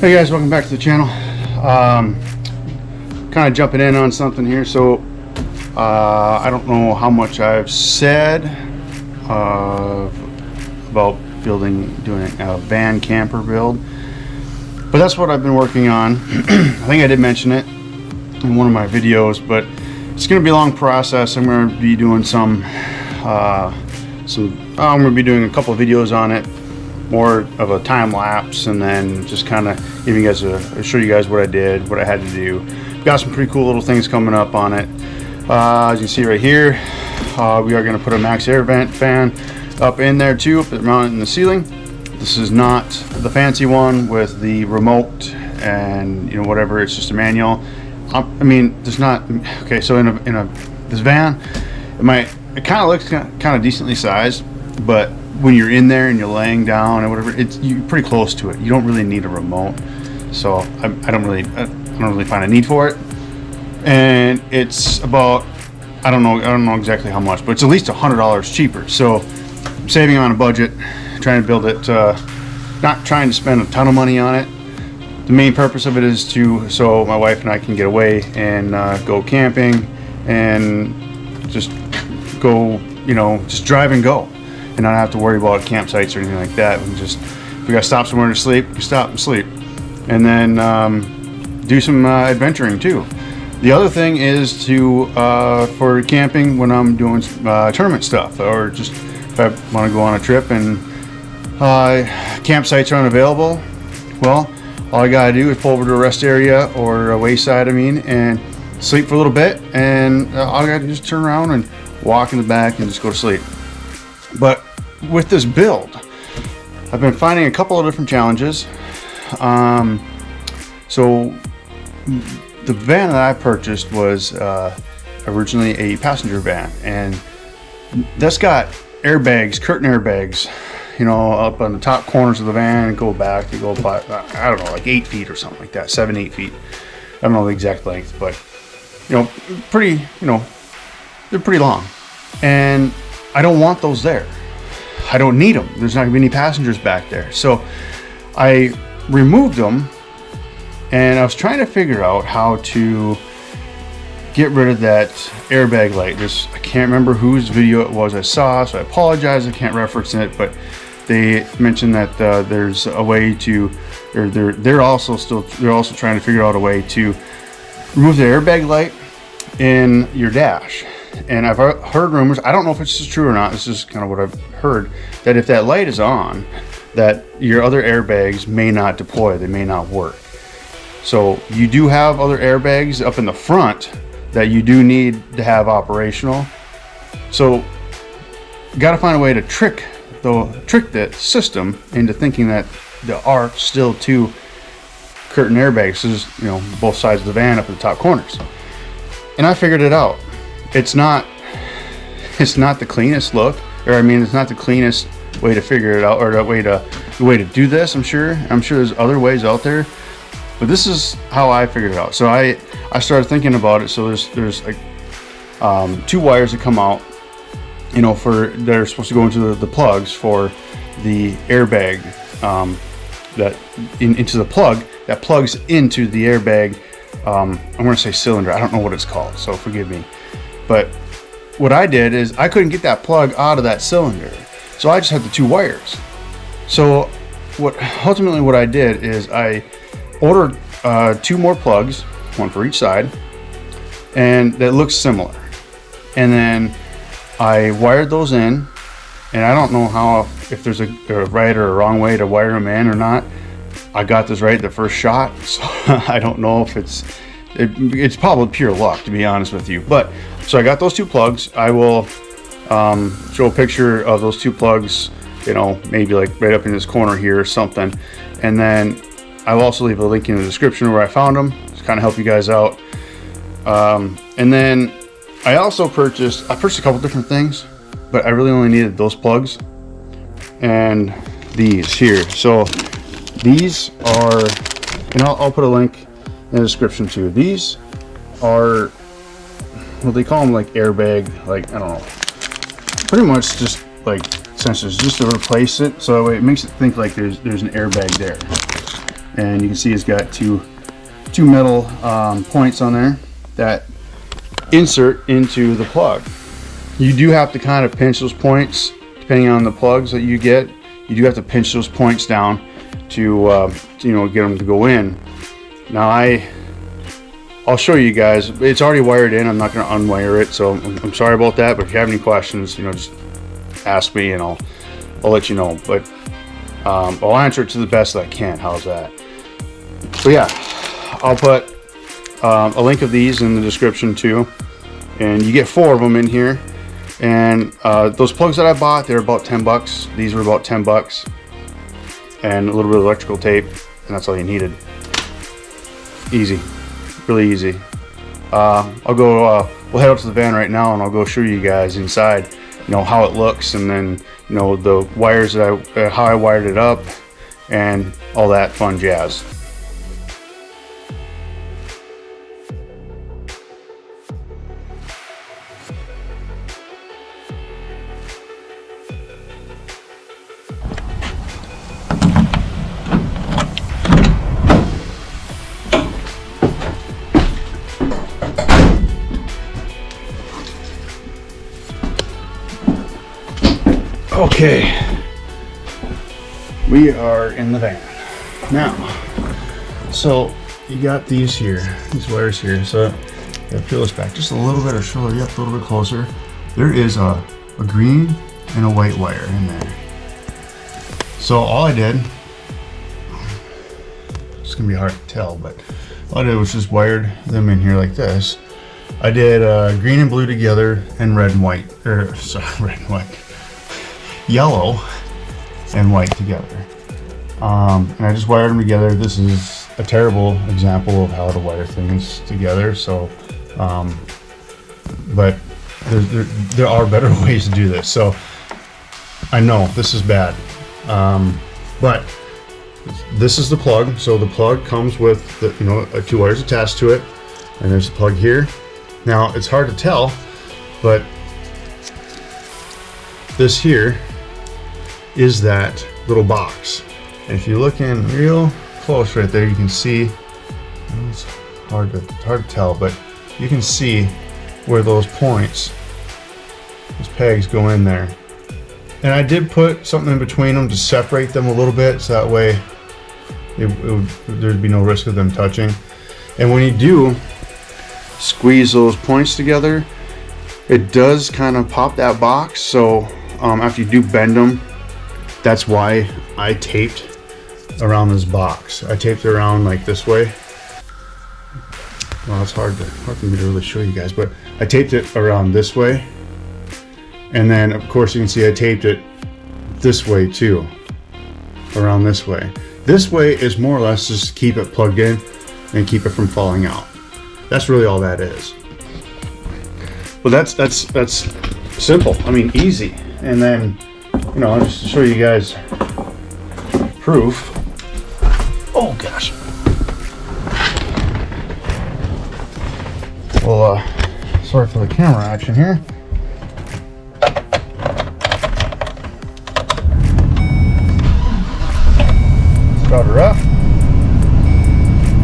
Hey guys, welcome back to the channel. Kind of jumping in on something here. So I don't know how much I've said about doing a van camper build, but that's what I've been working on. I think I did mention it in one of my videos, but it's going to be a long process. I'm going to be doing I'm going to be doing a couple of videos on it, more of a time lapse, and then just kind of giving you guys show you guys what I did, what I had to do. Got some pretty cool little things coming up on it. As you can see right here, we are going to put a max air vent fan up in there too, mounted in the ceiling. This is not the fancy one with the remote and whatever. It's just a manual. I mean, there's not okay. So in this van, it kind of looks kind of decently sized, but when you're in there and you're laying down and whatever, you're pretty close to it. You don't really need a remote, so I don't really find a need for it. And it's about I don't know exactly how much, but it's at least $100 cheaper. So I'm saving on a budget, trying to build it. Not trying to spend a ton of money on it. The main purpose of it is so my wife and I can get away and go camping and just go, just drive and go, and not have to worry about campsites or anything like that. If we got to stop somewhere to sleep, we stop and sleep, and then do some adventuring too. The other thing is for camping when I'm doing tournament stuff, or just if I want to go on a trip and campsites aren't available. Well, all I gotta do is pull over to a rest area or a wayside, and sleep for a little bit, and all I gotta do is just turn around and walk in the back and just go to sleep. But with this build, I've been finding a couple of different challenges. So the van that I purchased was originally a passenger van, and that's got airbags, curtain airbags, up on the top corners of the van, and go back. They go by, I don't know, like 8 feet or something like that, 7-8 feet. I don't know the exact length, but pretty, they're pretty long, and I don't want those there. I don't need them. There's not gonna be any passengers back there. So I removed them, and I was trying to figure out how to get rid of that airbag light. I can't remember whose video it was I saw, so I apologize. I can't reference it, but they mentioned that there's a way to, or they're also trying to figure out a way to remove the airbag light in your dash. And I've heard rumors, I don't know if it's true or not, this is kind of what I've heard, that if that light is on, that your other airbags may not deploy, they may not work. So you do have other airbags up in the front that you do need to have operational. So you got to find a way to trick that system into thinking that there are still 2 curtain airbags, both sides of the van up at the top corners. And I figured it out. It's not the cleanest look, it's not the cleanest way to figure it out, or the way to do this. I'm sure there's other ways out there, but this is how I figured it out. So I started thinking about it. So there's like 2 wires that come out, they're supposed to go into the plugs for the airbag, into the plug that plugs into the airbag. I'm going to say cylinder. I don't know what it's called, so forgive me. But what I did is I couldn't get that plug out of that cylinder, so I just had the 2 wires. So ultimately what I did is I ordered 2 more plugs, 1 for each side, and that looks similar. And then I wired those in, and I don't know if there's a right or a wrong way to wire them in or not. I got this right the first shot, so I don't know if it's probably pure luck, to be honest with you. But so I got those 2 plugs. I will show a picture of those 2 plugs, maybe like right up in this corner here or something, and then I will also leave a link in the description where I found them to kind of help you guys out. And then I also purchased a couple different things, but I really only needed those plugs and these here. So these are, and I'll put a link in the description too. These are, well, they call them like airbag, like, I don't know, pretty much just like sensors, just to replace it, so it makes it think like there's an airbag there. and you can see it's got two metal points on there that insert into the plug. You do have to kind of pinch those points depending on the plugs that you get. You do have to pinch those points down to you know, get them to go in. Now I'll show you guys. It's already wired in. I'm not going to unwire it, so I'm sorry about that. But if you have any questions, you know, just ask me and I'll let you know. But I'll answer it to the best that I can. How's that? So yeah, I'll put a link of these in the description too, and you get 4 of them in here. And those plugs that I bought, they're about 10 bucks. These were about 10 bucks, and a little bit of electrical tape, and that's all you needed. Easy, really easy. I'll go. We'll head out to the van right now, and I'll go show you guys inside. You know how it looks, and then you know the wires that how I wired it up, and all that fun jazz. Okay, we are in the van now. So you got these here, these wires here. So yeah, peel this back just a little bit, or show you up a little bit closer. There is a green and a white wire in there. So all I did, it's gonna be hard to tell, but all I did was just wired them in here like this. I did green and blue together, and red and white, or sorry, red and white. Yellow and white together, and I just wired them together. This is a terrible example of how to wire things together, so but there are better ways to do this. So I know this is bad, but this is the plug. So the plug comes with the, you know, 2 wires attached to it, and there's a plug here. Now it's hard to tell, but this here is that little box, and if you look in real close right there, you can see, it's hard to tell, but you can see where those points, those pegs go in there. And I did put something in between them to separate them a little bit, so that way there'd be no risk of them touching. And when you do squeeze those points together, it does kind of pop that box. So after you do bend them, that's why I taped around this box. I taped it around like this way. Well, it's hard for me to really show you guys, but I taped it around this way. And then of course you can see I taped it this way too, around this way. This way is more or less just to keep it plugged in and keep it from falling out. That's really all that is. Well, that's simple. I mean, easy. And then, you know, just to show you guys proof. Oh gosh. Well, sorry for the camera action here. Start her up.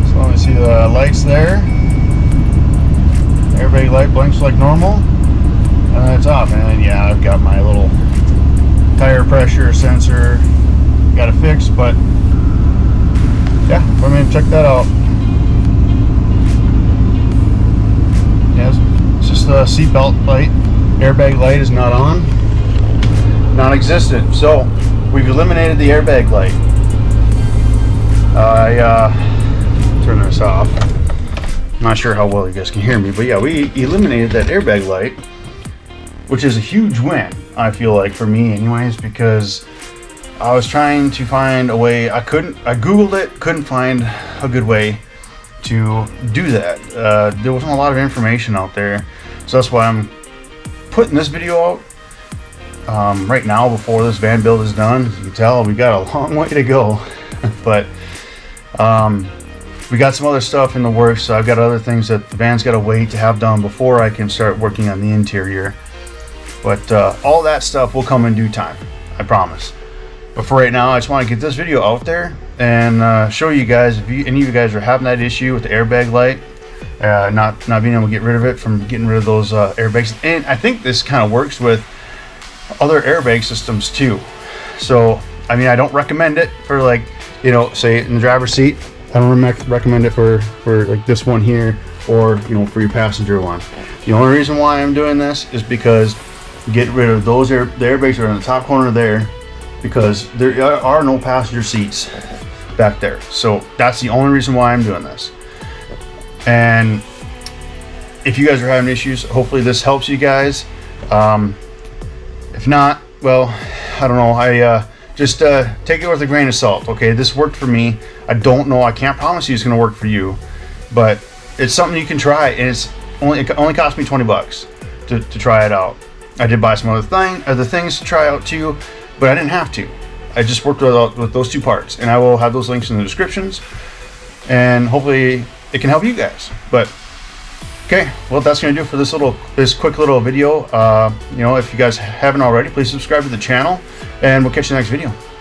So let me see the lights there. Airbag light blinks like normal, and then it's off. And then, yeah, I've got my little tire pressure sensor got it fixed, but yeah, I mean, check that out. Yes, it's just the seatbelt light. Airbag light is not on, non-existent. So we've eliminated the airbag light. Turn this off. I'm not sure how well you guys can hear me, but yeah, we eliminated that airbag light, which is a huge win, I feel like, for me anyways, because I was trying to find a way. I googled it, couldn't find a good way to do that. There wasn't a lot of information out there, so that's why I'm putting this video out right now before this van build is done. As you can tell, we got a long way to go, but we got some other stuff in the works, so I've got other things that the van's got to wait to have done before I can start working on the interior. But all that stuff will come in due time, I promise. But for right now, I just want to get this video out there and show you guys if any of you guys are having that issue with the airbag light, not being able to get rid of it, from getting rid of those airbags. And I think this kind of works with other airbag systems too. So I mean, I don't recommend it for, like, you know, say in the driver's seat. I don't recommend it for like this one here, or, you know, for your passenger one. The only reason why I'm doing this is because get rid of those the airbags are in the top corner there, because there are no passenger seats back there. So that's the only reason why I'm doing this. And if you guys are having issues, hopefully this helps you guys. If not, well, I don't know. Just take it with a grain of salt. Okay, this worked for me. I don't know. I can't promise you it's going to work for you, but it's something you can try. And it only cost me 20 bucks to try it out. I did buy some other things to try out too, but I didn't have to. I just worked with those two parts, and I will have those links in the descriptions, and hopefully it can help you guys. But okay, well, that's going to do it for this quick little video. You know, if you guys haven't already, please subscribe to the channel, and we'll catch you in the next video.